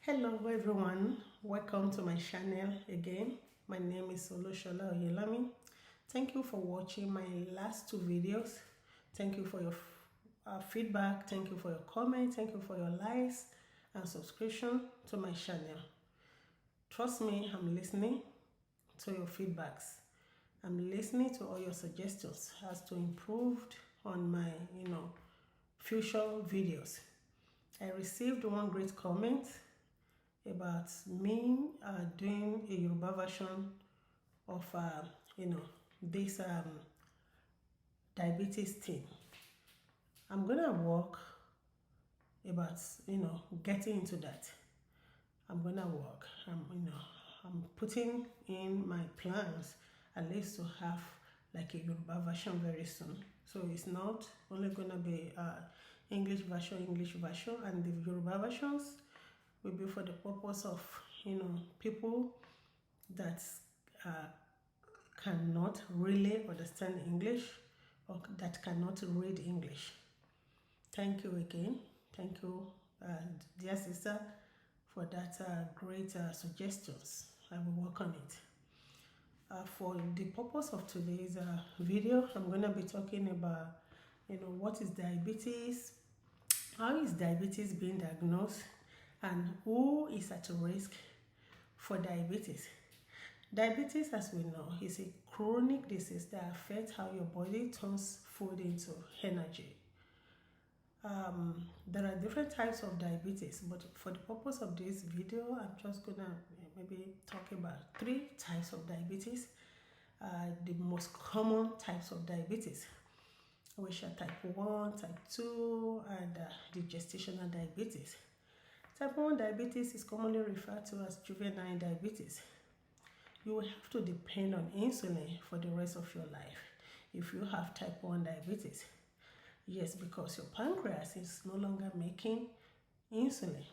Hello everyone, welcome to my channel again. My name is Oloshola Oyelami. Thank you for watching my last two videos. Thank you for your feedback. Thank you for your comment. Thank you for your likes and subscription to my channel. Trust me, I'm listening to your feedbacks. I'm listening to all your suggestions as to improve on my future videos. I received one great comment about me doing a Yoruba version of this diabetes thing. I'm gonna work about getting into that. I'm gonna work. I'm putting in my plans at least to have like a Yoruba version very soon. So it's not only gonna be English version, and the Yoruba versions will be for the purpose of people that uh, cannot really understand English or that cannot read English. Thank you again. Thank you, dear sister, for that great suggestions. I will work on it. For the purpose of today's video, I'm going to be talking about what is diabetes, how is diabetes being diagnosed, and who is at risk for diabetes. Diabetes, as we know, is a chronic disease that affects how your body turns food into energy. There are different types of diabetes, but for the purpose of this video, I'm just gonna maybe talk about three types of diabetes, the most common types of diabetes, which are type 1, type 2, and the gestational diabetes. Type 1 diabetes is commonly referred to as juvenile diabetes. You will have to depend on insulin for the rest of your life if you have type 1 diabetes. Yes, because your pancreas is no longer making insulin.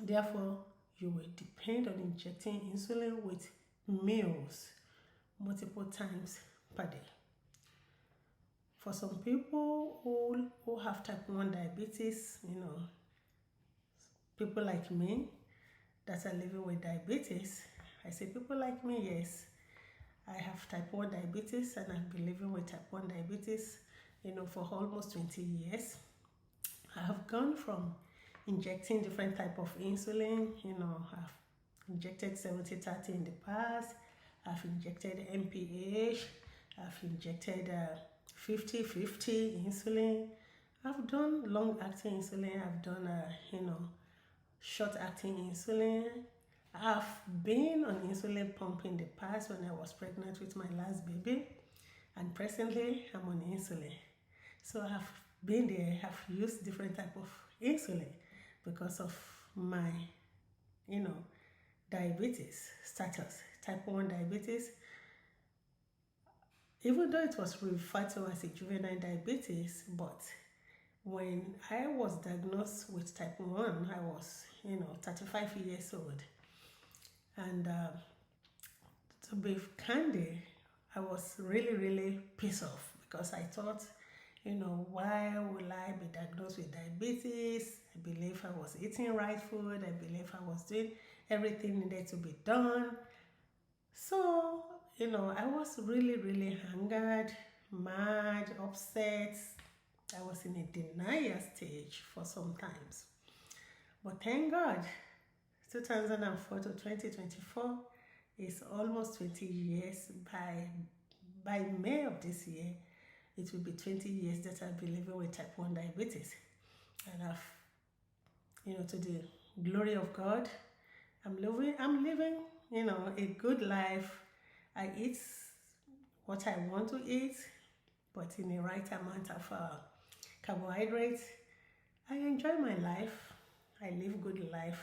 Therefore, you will depend on injecting insulin with meals multiple times per day. For some people who have type 1 diabetes, people like me that are living with diabetes, I say people like me, yes. I have type 1 diabetes and I've been living with type 1 diabetes, for almost 20 years. I have gone from injecting different type of insulin, I've injected 70-30 in the past, I've injected MPH, I've injected 50-50 insulin, I've done long-acting insulin, I've done, short-acting insulin. I've been on insulin pump in the past when I was pregnant with my last baby, and presently I'm on insulin. So I've been there, I've used different type of insulin because of my, diabetes status, type 1 diabetes. Even though it was referred to as a juvenile diabetes, but when I was diagnosed with type 1, I was, 35 years old. And to be candid, I was really pissed off because I thought, why will I be diagnosed with diabetes? I believe I was eating right food. I believe I was doing everything needed to be done. So, I was really angered, mad, upset. I was in a denial stage for some times. But thank God, 2004 to 2024 is almost 20 years. By May of this year, it will be 20 years that I've been living with type 1 diabetes. And I've, to the glory of God, I'm living, a good life. I eat what I want to eat, but in the right amount of carbohydrates. I enjoy my life. I live good life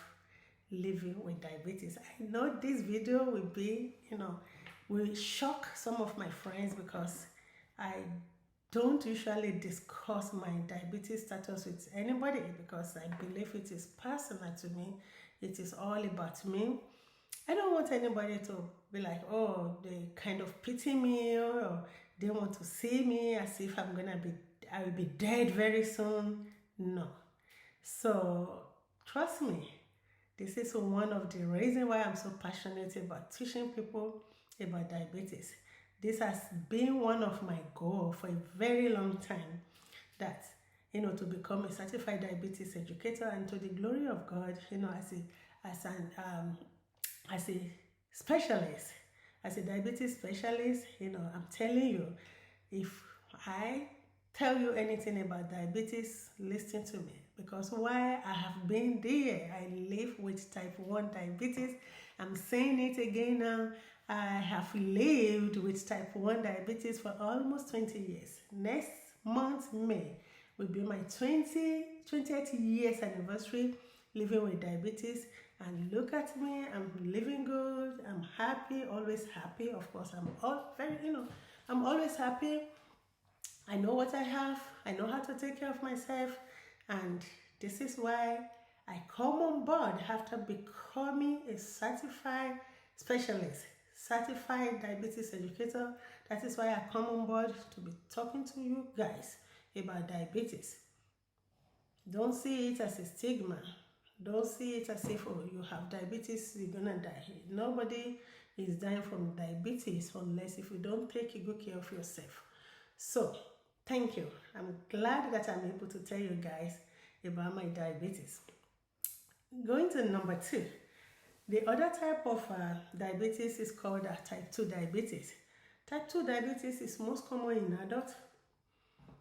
living with diabetes. I know this video will be, will shock some of my friends because I don't usually discuss my diabetes status with anybody because I believe it is personal to me. It is all about me. I don't want anybody to be like, oh, they kind of pity me or they want to see me as if I will be dead very soon. No. So trust me, This is one of the reasons why I'm so passionate about teaching people about diabetes. This has been one of my goals for a very long time, that to become a certified diabetes educator, and to the glory of God, as a specialist, as a diabetes specialist, I'm telling you, if I tell you anything about diabetes, listen to me, because why I have been there. I live with type 1 diabetes. I'm saying it again now. I have lived with type 1 diabetes for almost 20 years. Next month, May, will be my 20th years anniversary living with diabetes. And look at me, I'm living good, I'm happy, always happy. Of course, I'm always happy. I know what I have, I know how to take care of myself, and this is why I come on board after becoming a certified specialist, certified diabetes educator. That is why I come on board to be talking to you guys about diabetes. Don't see it as a stigma. Don't see it as if, oh, you have diabetes, you're gonna die. Nobody is dying from diabetes unless if you don't take good care of yourself. So, thank you. I'm glad that I'm able to tell you guys about my diabetes. Going to number 2. The other type of diabetes is called type 2 diabetes. Type 2 diabetes is most common in adults,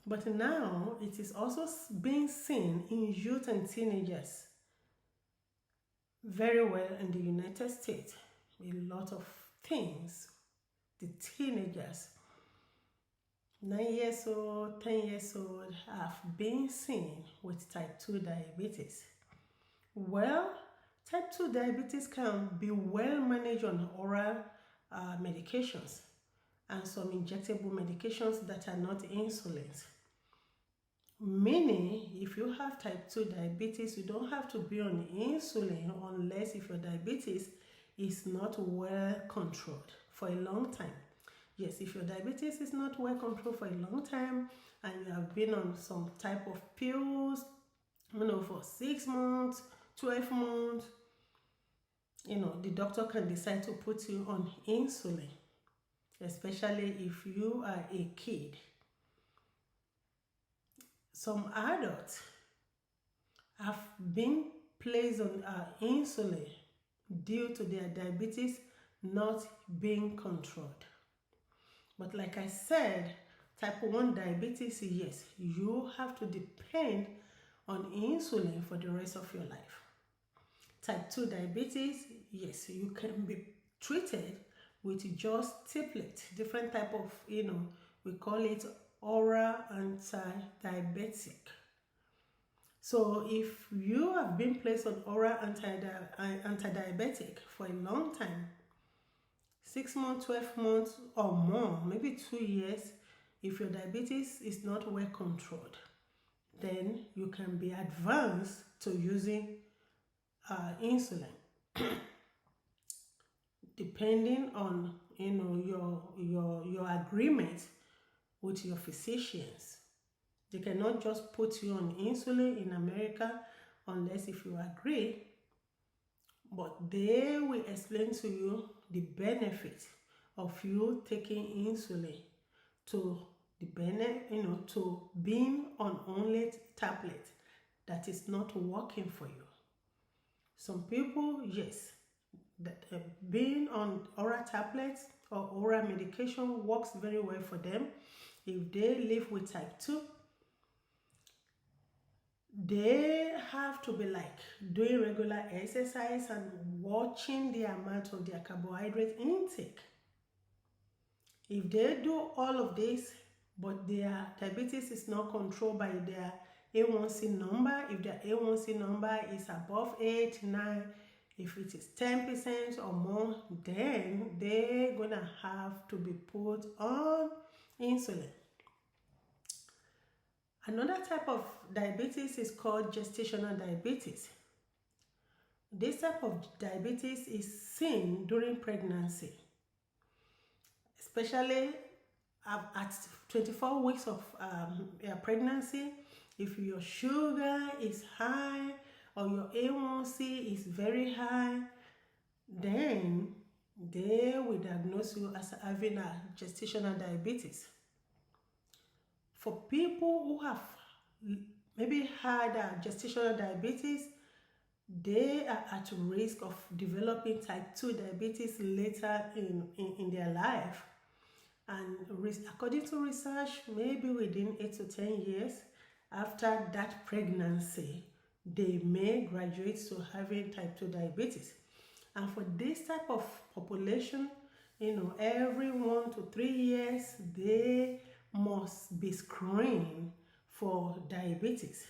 but now it is also being seen in youth and teenagers very well in the United States. A lot of things, the teenagers, 9 years old, 10 years old, have been seen with type 2 diabetes. Well, type 2 diabetes can be well managed on oral medications and some injectable medications that are not insulins. Meaning, if you have type 2 diabetes, you don't have to be on insulin unless if your diabetes is not well controlled for a long time. Yes, if your diabetes is not well controlled for a long time and you have been on some type of pills, for 6 months, 12 months, the doctor can decide to put you on insulin, especially if you are a kid. Some adults have been placed on insulin due to their diabetes not being controlled. But like I said, type 1 diabetes, yes, you have to depend on insulin for the rest of your life. Type 2 diabetes, yes, you can be treated with just tablet, different type of, we call it oral anti-diabetic. So if you have been placed on oral anti-diabetic for a long time, 6 months, 12 months or more, maybe 2 years, if your diabetes is not well controlled, then you can be advanced to using insulin, depending on your agreement with your physicians. They cannot just put you on insulin in America unless if you agree, but they will explain to you the benefit of you taking insulin to to being on only tablet that is not working for you. Some people, yes, that being on oral tablets or oral medication works very well for them. If they live with type 2, they have to be like doing regular exercise and watching the amount of their carbohydrate intake. If they do all of this, but their diabetes is not controlled by their A1C number, if their A1C number is above 8, 9, if it is 10% or more, then they're gonna have to be put on insulin. Another type of diabetes is called gestational diabetes. This type of diabetes is seen during pregnancy, especially at 24 weeks of pregnancy. If your sugar is high or your A1C is very high, then they will diagnose you as having a gestational diabetes. For people who have maybe had a gestational diabetes, they are at risk of developing type 2 diabetes later in their life. And according to research, maybe within 8 to 10 years after that pregnancy, they may graduate to having type 2 diabetes. And for this type of population, every 1 to 3 years, they must be screened for diabetes.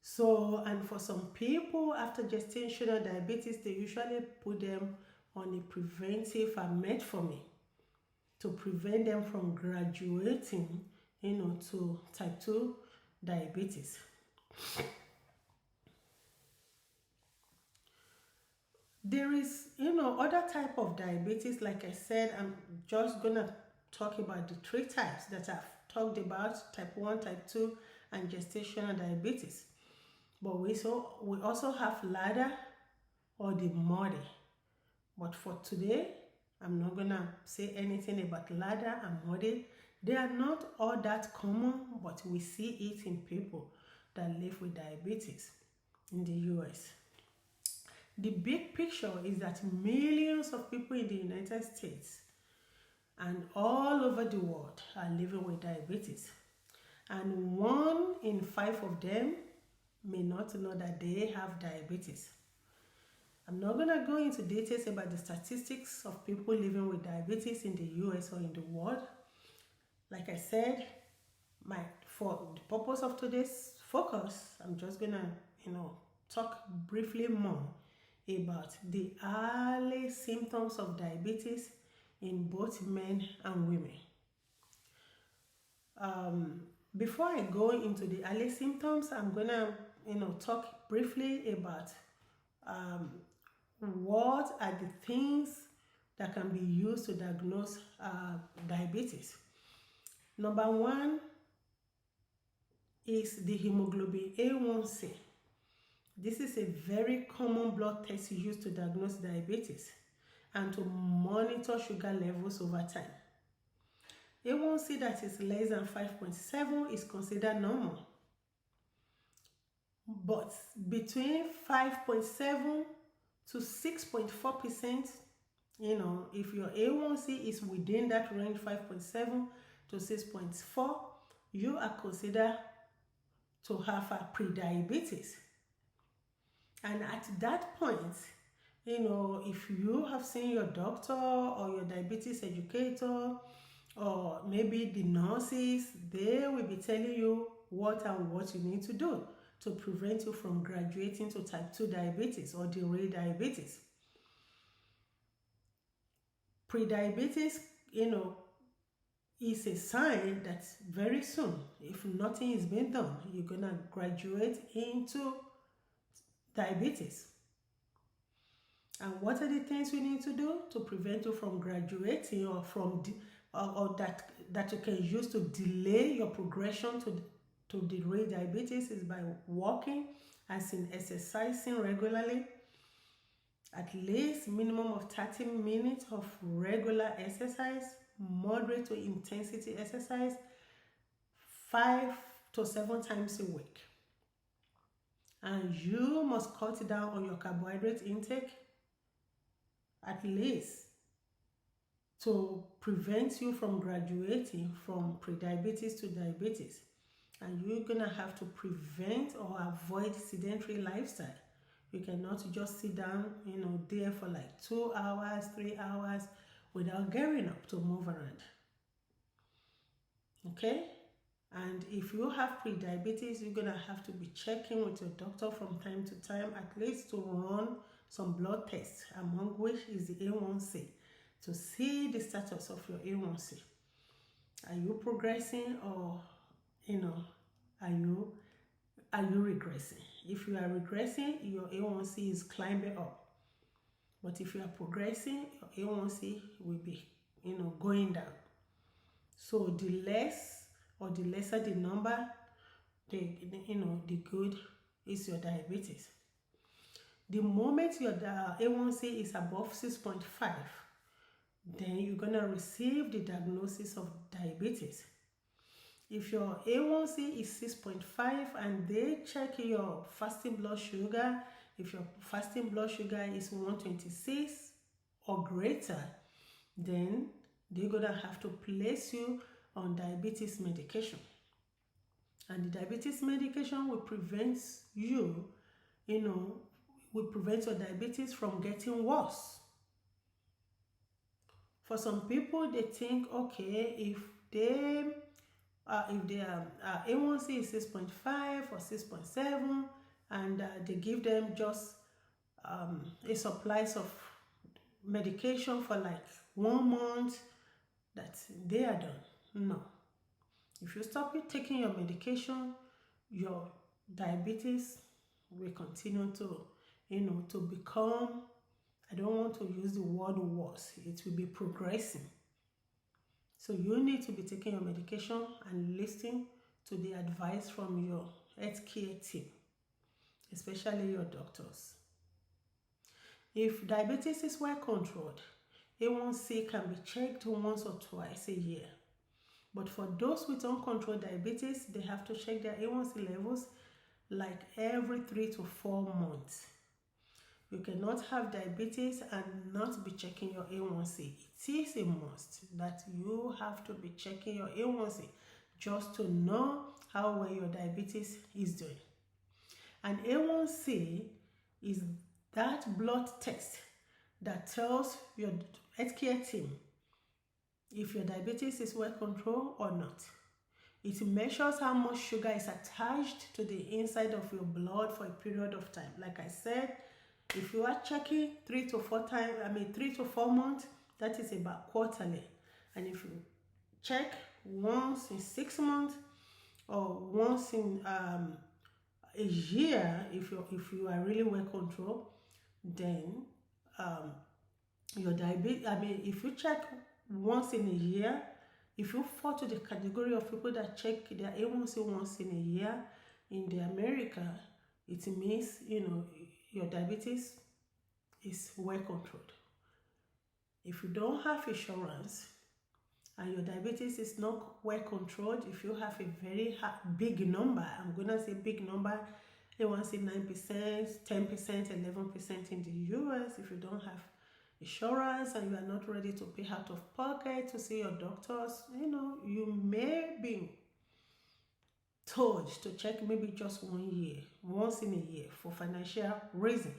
So, and for some people after gestational diabetes, they usually put them on a preventive metformin to prevent them from graduating, to type 2 diabetes. There is, other type of diabetes. Like I said, I'm just gonna talk about the 3 types that I've talked about: type 1, type 2, and gestational diabetes. But we also have LADA or the MODY. But for today, I'm not gonna say anything about LADA and MODY. They are not all that common, but we see it in people that live with diabetes in the US. The big picture is that millions of people in the United States and all over the world are living with diabetes. And 1 in 5 of them may not know that they have diabetes. I'm not going to go into details about the statistics of people living with diabetes in the US or in the world. Like I said, for the purpose of today's focus, I'm just going to, talk briefly more about the early symptoms of diabetes in both men and women. Before I go into the early symptoms, I'm going to, talk briefly about what are the things that can be used to diagnose diabetes. Number 1 is the hemoglobin A1C. This is a very common blood test used to diagnose diabetes and to monitor sugar levels over time. A1C that is less than 5.7 is considered normal. But between 5.7 to 6.4%, if your A1C is within that range, 5.7 to 6.4, you are considered to have a prediabetes. And at that point, if you have seen your doctor or your diabetes educator or maybe the nurses, they will be telling you what you need to do to prevent you from graduating to type 2 diabetes or delayed diabetes. Prediabetes, is a sign that very soon, if nothing is being done, you're going to graduate into diabetes. And what are the things we need to do to prevent you from graduating or from or that you can use to delay your progression to delayed diabetes is by walking, as in exercising regularly, at least minimum of 30 minutes of regular exercise, moderate to intensity exercise, 5 to 7 times a week. And you must cut down on your carbohydrate intake at least to prevent you from graduating from prediabetes to diabetes. And you're gonna have to prevent or avoid sedentary lifestyle. You cannot just sit down, there for like 2 hours, 3 hours without getting up to move around. Okay? And if you have prediabetes, you're gonna have to be checking with your doctor from time to time, at least to run some blood tests, among which is the A1C, to see the status of your A1C. Are you progressing, or are you regressing? If you are regressing, your A1C is climbing up. But if you are progressing, your A1C will be going down. So the less or the lesser the number, the good is your diabetes. The moment your A1C is above 6.5, then you're gonna receive the diagnosis of diabetes. If your A1C is 6.5 and they check your fasting blood sugar, if your fasting blood sugar is 126 or greater, then they're gonna have to place you on diabetes medication. And the diabetes medication will prevent you, will prevent your diabetes from getting worse. For some people, they think, okay, if their A1C is 6.5 or 6.7, and they give them just a supplies of medication for like 1 month, that they are done. No. If you stop taking your medication, your diabetes will continue to become, I don't want to use the word worse, it will be progressing. So you need to be taking your medication and listening to the advice from your healthcare team, especially your doctors. If diabetes is well controlled, A1C can be checked once or twice a year. But for those with uncontrolled diabetes, they have to check their A1C levels like every 3 to 4 months. You cannot have diabetes and not be checking your A1C. It is a must that you have to be checking your A1C just to know how well your diabetes is doing. And A1C is that blood test that tells your healthcare team if your diabetes is well controlled or not. It measures how much sugar is attached to the inside of your blood for a period of time. Like I said, if you are checking 3 to 4 months, that is about quarterly. And if you check once in 6 months or once in a year, if you are really well controlled, then your diabetes, if you check once in a year, if you fall to the category of people that check their A1C once in a year in the America, it means your diabetes is well controlled. If you don't have insurance and your diabetes is not well controlled, if you have a very big number, I'm gonna say big number, A1C 9%, 10%, 11% in the US, if you don't have insurance and you are not ready to pay out of pocket to see your doctors, you may be told to check maybe just once in a year for financial reason.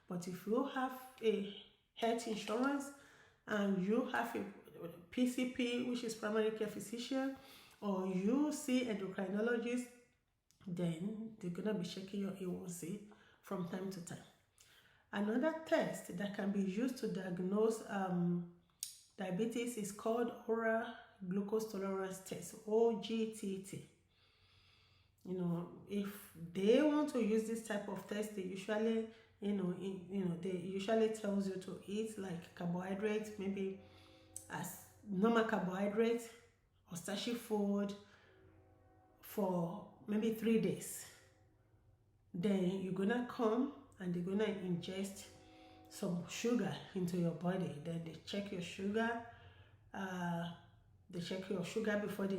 But if you have a health insurance and you have a PCP, which is primary care physician, or you see endocrinologist, then they're gonna be checking your A1C from time to time. Another test that can be used to diagnose diabetes is called oral glucose tolerance test, OGTT. If they want to use this type of test, they usually, they usually tells you to eat like carbohydrates, maybe as normal carbohydrates or starchy food for maybe 3 days. Then you're gonna come and they're gonna ingest some sugar into your body. Then they check your sugar. They check your sugar before they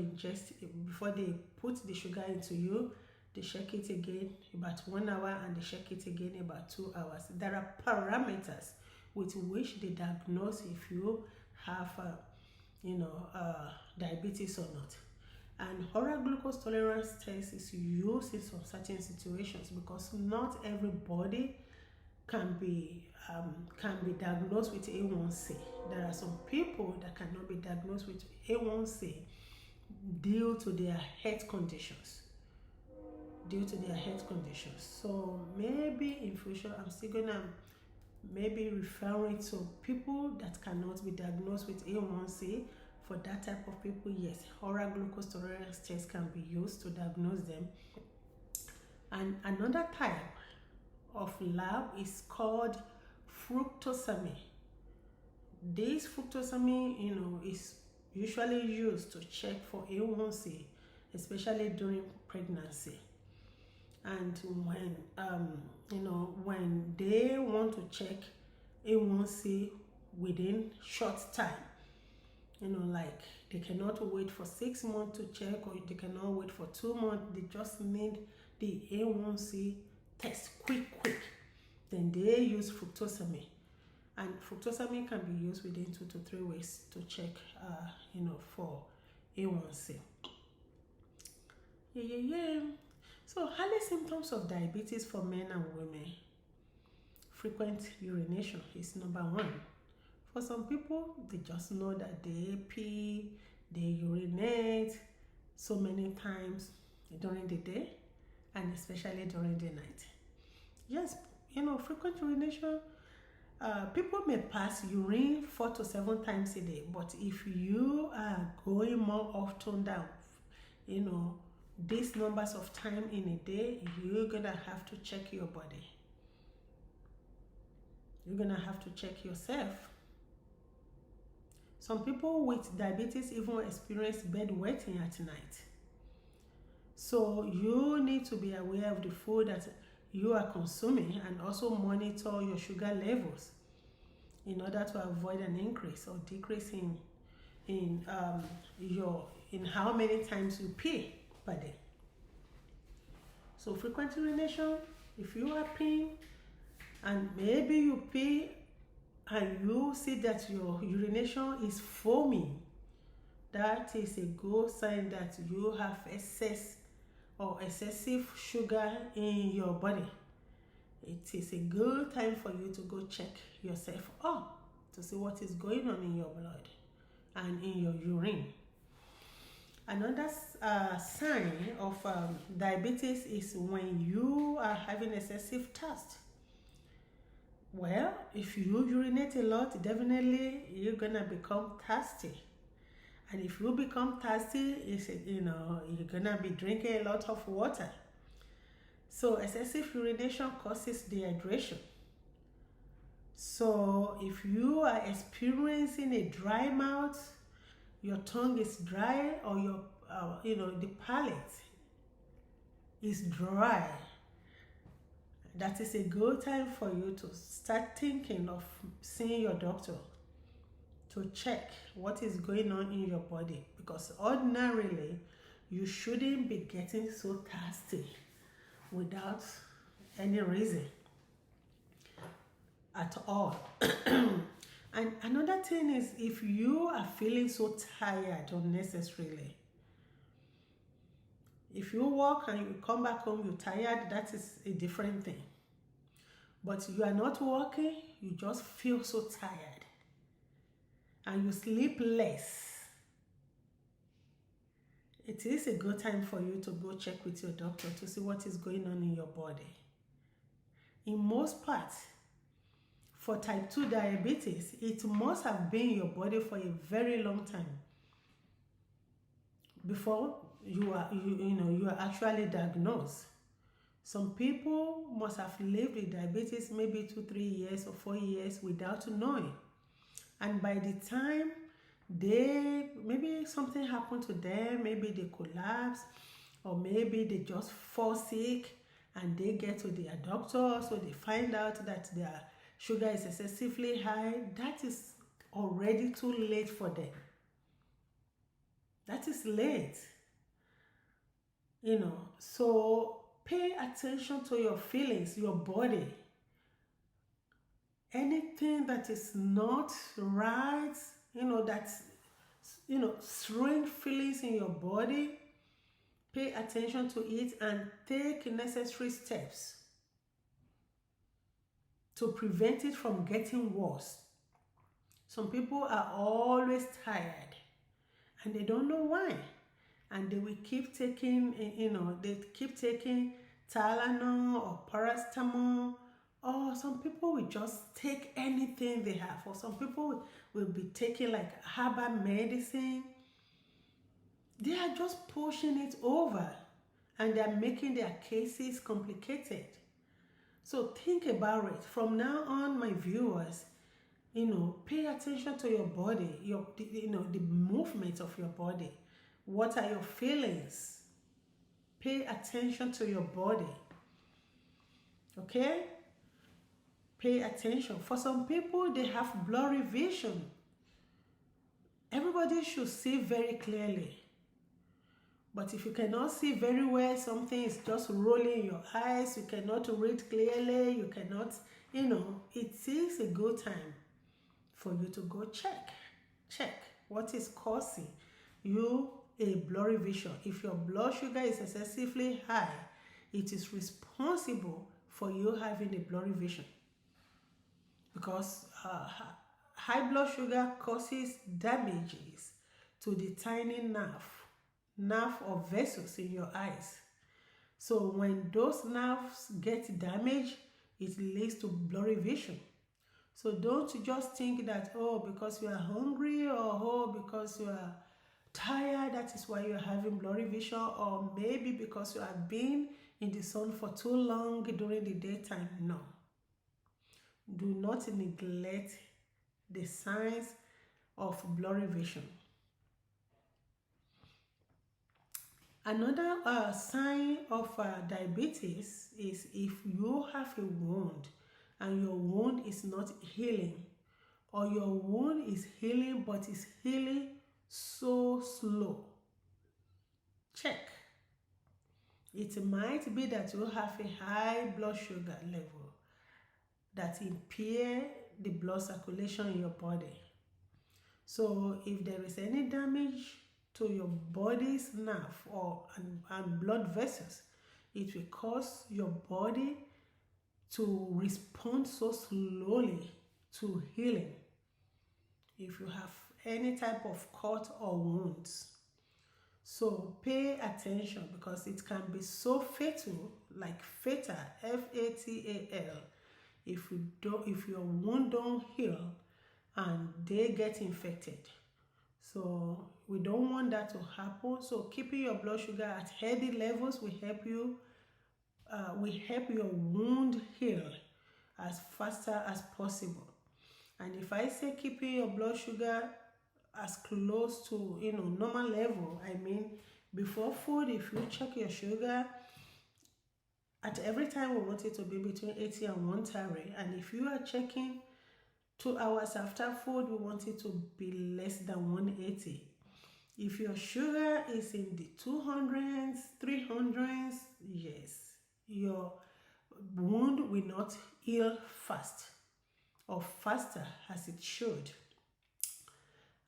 put the sugar into you. They check it again about 1 hour and they check it again about 2 hours. There are parameters with which they diagnose if you have diabetes or not. And oral glucose tolerance test is used in some certain situations because not everybody can be diagnosed with A1C. There are some people that cannot be diagnosed with A1C due to their health conditions. So maybe in future I'm still gonna maybe referring to people that cannot be diagnosed with A1C. For that type of people, yes, oral glucose tolerance test can be used to diagnose them. And another type of lab is called fructosamine. This fructosamine, is usually used to check for A1C, especially during pregnancy. And when when they want to check A1C within short time, like they cannot wait for 6 months to check, or they cannot wait for 2 months. They just need the A1C test quick. Then they use fructosamine, and fructosamine can be used within 2 to 3 weeks to check, for A1C. Yeah. So, early symptoms of diabetes for men and women. Frequent urination is number one. For some people, they just know that they pee, they urinate so many times during the day, and especially during the night. Yes, frequent urination, people may pass urine 4 to 7 times a day, but if you are going more often than, these numbers of time in a day, you're gonna have to check your body. You're gonna have to check yourself. Some people with diabetes even experience bedwetting at night. So you need to be aware of the food that you are consuming, and also monitor your sugar levels in order to avoid an increase or decrease in how many times you pee per day. So frequent urination, if you are peeing and maybe you pee and you see that your urination is foaming, that is a good sign that you have excessive sugar in your body. It is a good time for you to go check yourself up to see what is going on in your blood and in your urine. Another sign of diabetes is when you are having excessive thirst. Well, if you urinate a lot, definitely you're gonna become thirsty. And if you become thirsty, you're gonna be drinking a lot of water. So excessive urination causes dehydration. So if you are experiencing a dry mouth, your tongue is dry, or the palate is dry, that is a good time for you to start thinking of seeing your doctor to check what is going on in your body, because ordinarily you shouldn't be getting so thirsty without any reason at all. And another thing is, if you are feeling so tired unnecessarily, if you work and you come back home, you're tired, that is a different thing. But you are not working, you just feel so tired and you sleep less, it is a good time for you to go check with your doctor to see what is going on in your body. In most parts, for type 2 diabetes, it must have been in your body for a very long time before you are actually diagnosed. Some people must have lived with diabetes maybe 2-3 years or 4 years without knowing, and by the time maybe something happened to them, maybe they collapse, or maybe they just fall sick and they get to their doctor, so they find out that their sugar is excessively high. That is already too late for them. That is late. So pay attention to your feelings, your body. Anything that is not right, that's strange feelings in your body, pay attention to it and take necessary steps to prevent it from getting worse. Some people are always tired and they don't know why, and they will keep taking Tylenol or paracetamol, or some people will just take anything they have, or some people will be taking like herbal medicine. They are just pushing it over and they are making their cases complicated. So think about it. From now on, my viewers, pay attention to your body, the movement of your body. What are your feelings? Pay attention to your body. Okay? Pay attention. For some people, they have blurry vision. Everybody should see very clearly. But if you cannot see very well, something is just rolling in your eyes, you cannot read clearly, you cannot, it is a good time for you to go check what is causing you a blurry vision. If your blood sugar is excessively high, it is responsible for you having a blurry vision, because high blood sugar causes damages to the tiny nerve or vessels in your eyes. So when those nerves get damaged, it leads to blurry vision. So don't just think that, oh, because you are hungry, or oh, because you are tired, that is why you are having blurry vision, or maybe because you have been in the sun for too long during the daytime. No. Do not neglect the signs of blurry vision. Another sign of diabetes is if you have a wound and your wound is not healing, or your wound is healing but is healing so slow. Check. It might be that you have a high blood sugar level that impair the blood circulation in your body. So if there is any damage to your body's nerve and blood vessels, it will cause your body to respond so slowly to healing. If you have any type of cut or wounds, so pay attention, because it can be so fatal, like fatal, F-A-T-A-L, if your wound don't heal and they get infected. So we don't want that to happen. So keeping your blood sugar at healthy levels will help you, will help your wound heal as faster as possible. And if I say keeping your blood sugar as close to normal level, I mean before food, if you check your sugar at every time, we want it to be between 80 and 130, and if you are checking 2 hours after food, we want it to be less than 180. If your sugar is in the 200s, 300s, yes, your wound will not heal fast or faster as it should.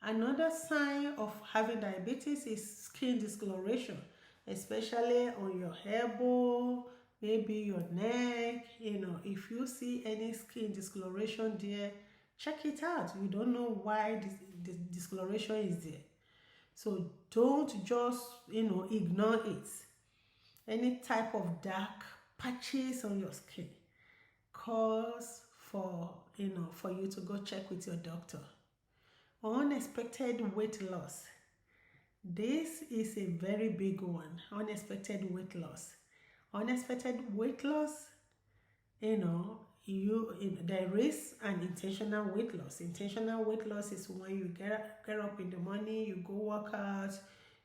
Another sign of having diabetes is skin discoloration, especially on your elbow, maybe your neck. If you see any skin discoloration there, check it out. You don't know why this discoloration is there. So don't just, ignore it. Any type of dark patches on your skin cause for you to go check with your doctor. Unexpected weight loss. This is a very big one. Unexpected weight loss. Unexpected weight loss, there is an intentional weight loss. Intentional weight loss is when you get up in the morning, you go work out,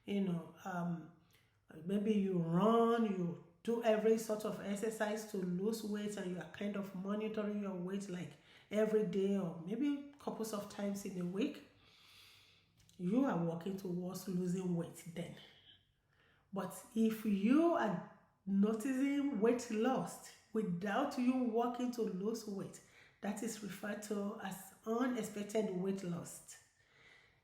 maybe you run, you do every sort of exercise to lose weight, and you are kind of monitoring your weight like every day or maybe couples of times in a week. You are working towards losing weight then. But if you are noticing weight loss without you working to lose weight, that is referred to as unexpected weight loss.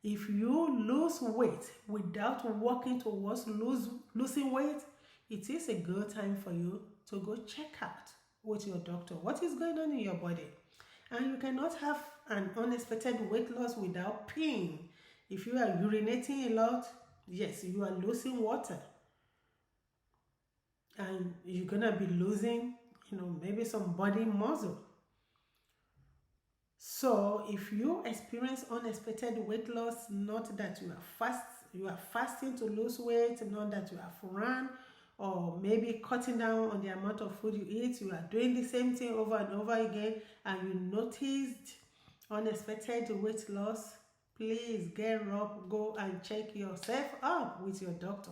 If you lose weight without working towards losing weight, it is a good time for you to go check out with your doctor what is going on in your body. And you cannot have an unexpected weight loss without peeing. If you are urinating a lot, yes, you are losing water. And you're going to be losing, maybe some body muscle. So if you experience unexpected weight loss, not that you are fasting to lose weight, not that you have run, or maybe cutting down on the amount of food you eat, you are doing the same thing over and over again, and you noticed unexpected weight loss, please get up, go and check yourself up with your doctor.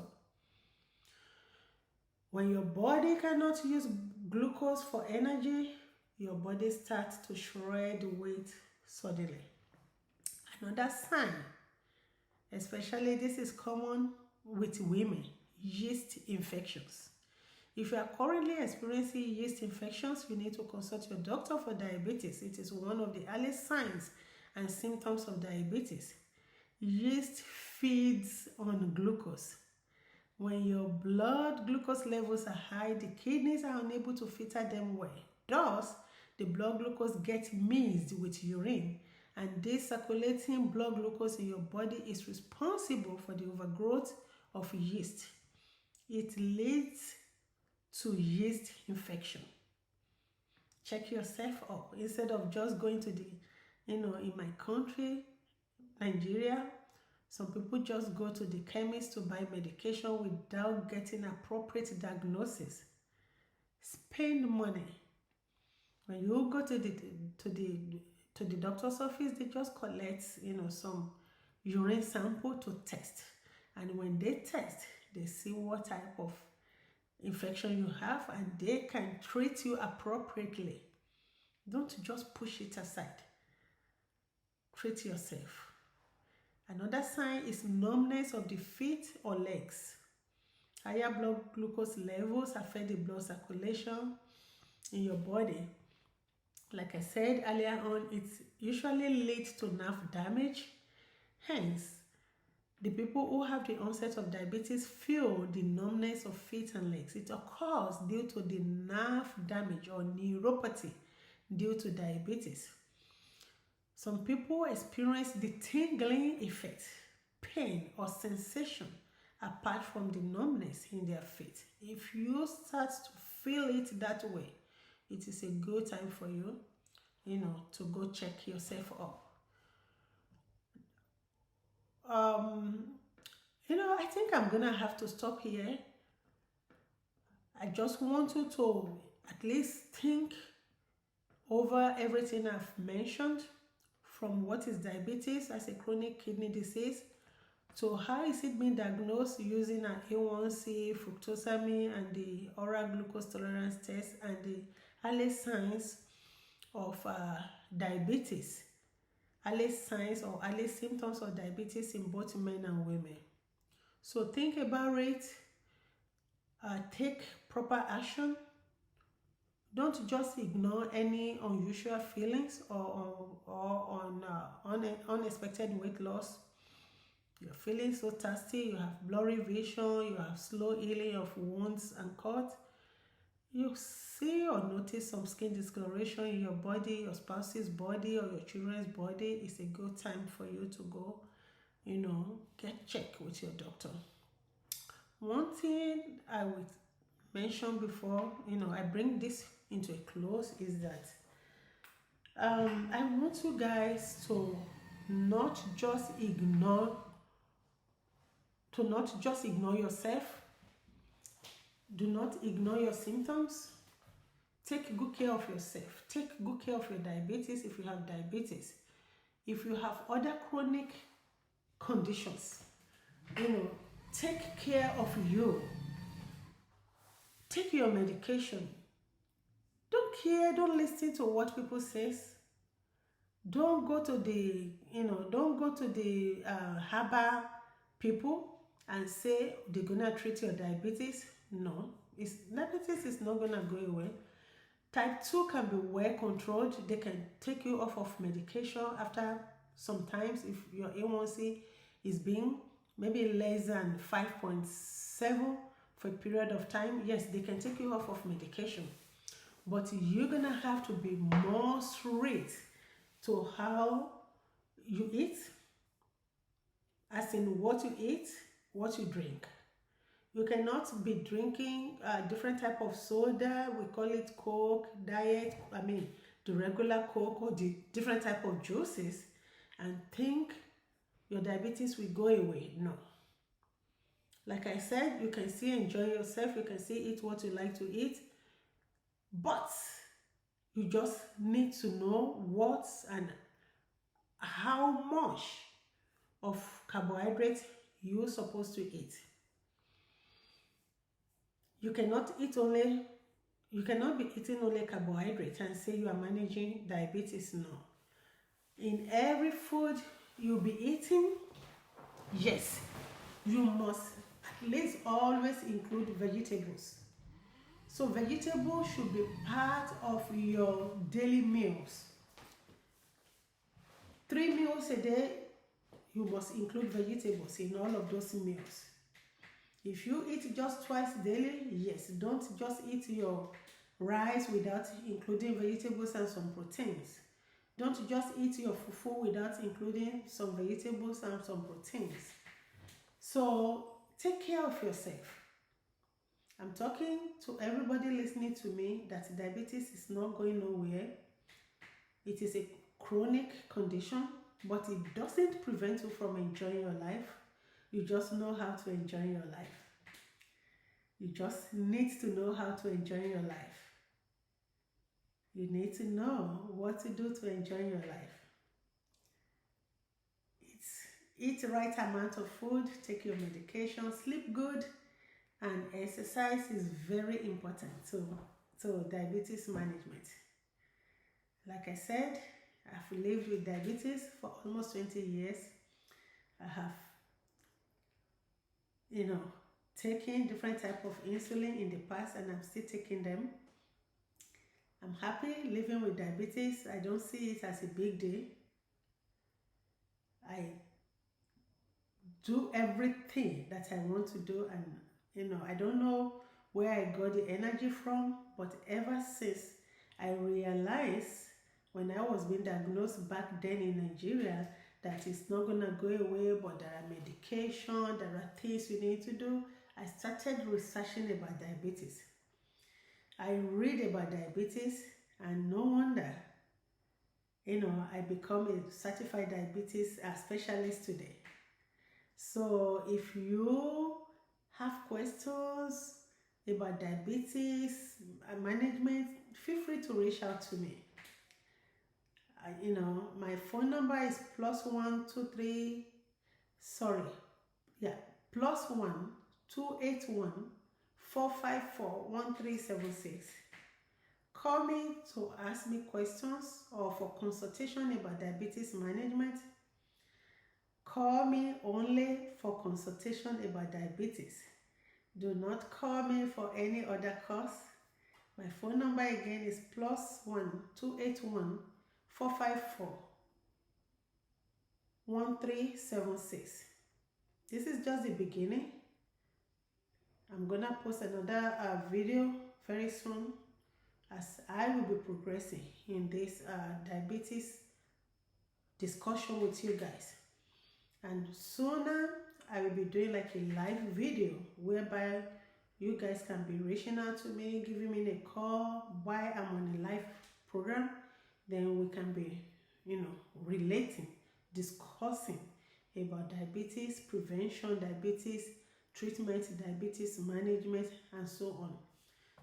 When your body cannot use glucose for energy, your body starts to shred weight suddenly. Another sign, especially this is common with women, yeast infections. If you are currently experiencing yeast infections, you need to consult your doctor for diabetes. It is one of the early signs and symptoms of diabetes. Yeast feeds on glucose. When your blood glucose levels are high, the kidneys are unable to filter them well. Thus, the blood glucose gets mixed with urine, and this circulating blood glucose in your body is responsible for the overgrowth of yeast. It leads to yeast infection. Check yourself up instead of just going to the, in my country, Nigeria, some people just go to the chemist to buy medication without getting appropriate diagnosis. Spend money. When you go to the doctor's office, they just collect some urine sample to test, and when they test, they see what type of infection you have, and they can treat you appropriately. Don't just push it aside. Treat yourself. Another sign is numbness of the feet or legs. Higher blood glucose levels affect the blood circulation in your body. Like I said earlier on, it usually leads to nerve damage. Hence, the people who have the onset of diabetes feel the numbness of feet and legs. It occurs due to the nerve damage or neuropathy due to diabetes. Some people experience the tingling effect, pain or sensation apart from the numbness in their feet. If you start to feel it that way, it is a good time for you, to go check yourself up. I think I'm gonna have to stop here. I just want you to at least think over everything I've mentioned, from what is diabetes as a chronic kidney disease to how is it being diagnosed using an A1C, fructosamine, and the oral glucose tolerance test, and the early signs of diabetes, early signs or early symptoms of diabetes in both men and women. So think about it, take proper action. Don't just ignore any unusual feelings or unexpected weight loss. You're feeling so thirsty, you have blurry vision, you have slow healing of wounds and cuts. You see or notice some skin discoloration in your body, your spouse's body, or your children's body. It's a good time for you to go, get checked with your doctor. One thing I would mention before, I bring this into a close is that I want you guys to not just ignore yourself. Do not ignore your symptoms. Take good care of yourself. Take good care of your diabetes if you have diabetes. If you have other chronic conditions, take care of you. Take your medication. Don't listen to what people says. Don't go to the herbal people and say they're gonna treat your diabetes. No, diabetes is not gonna go away. Type 2 can be well controlled. They can take you off of medication after sometimes if your A1C is being maybe less than 5.7 for a period of time. Yes, they can take you off of medication. But you're gonna have to be more strict to how you eat, as in what you eat, what you drink. You cannot be drinking different type of soda. We call it Coke, diet, the regular Coke or the different type of juices, and think your diabetes will go away. No. Like I said, you can still enjoy yourself. You can still eat what you like to eat. But you just need to know what and how much of carbohydrate you're supposed to eat. You cannot eat only You cannot be eating only carbohydrates and say you are managing diabetes. No. In every food you'll be eating, yes, you must at least always include vegetables. So vegetables should be part of your daily meals. 3 meals a day, you must include vegetables in all of those meals. If you eat just twice daily, yes, don't just eat your rice without including vegetables and some proteins. Don't just eat your fufu without including some vegetables and some proteins. So take care of yourself. I'm talking to everybody listening to me that diabetes is not going nowhere. It is a chronic condition, but it doesn't prevent you from enjoying your life. You just know how to enjoy your life. You just need to know how to enjoy your life. You need to know what to do to enjoy your life. Eat the right amount of food, take your medication, sleep good, and exercise is very important to diabetes management. Like I said, I've lived with diabetes for almost 20 years. I have, taken different type of insulin in the past, and I'm still taking them. I'm happy living with diabetes. I don't see it as a big deal. I do everything that I want to do, and I don't know where I got the energy from, but ever since I realized when I was being diagnosed back then in Nigeria that it's not gonna go away, but there are medication, there are things you need to do, I started researching about diabetes. I read about diabetes, and no wonder, I become a certified diabetes specialist today. So if you have questions about diabetes management, feel free to reach out to me. My phone number is +123, +1 281 454 1376. Call me to ask me questions or for consultation about diabetes management. Call me only for consultation about diabetes. Do not call me for any other cause. My phone number again is +1 281 454 1376. This is just the beginning. I'm gonna post another video very soon as I will be progressing in this diabetes discussion with you guys. And sooner I will be doing like a live video whereby you guys can be reaching out to me, giving me a call while I'm on a live program. Then we can be, relating, discussing about diabetes prevention, diabetes treatment, diabetes management, and so on.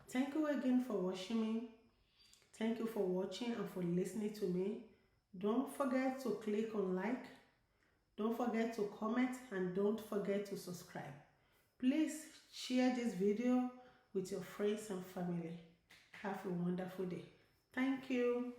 Thank you again for watching me. Thank you for watching and for listening to me. Don't forget to click on like. Don't forget to comment, and don't forget to subscribe. Please share this video with your friends and family. Have a wonderful day. Thank you.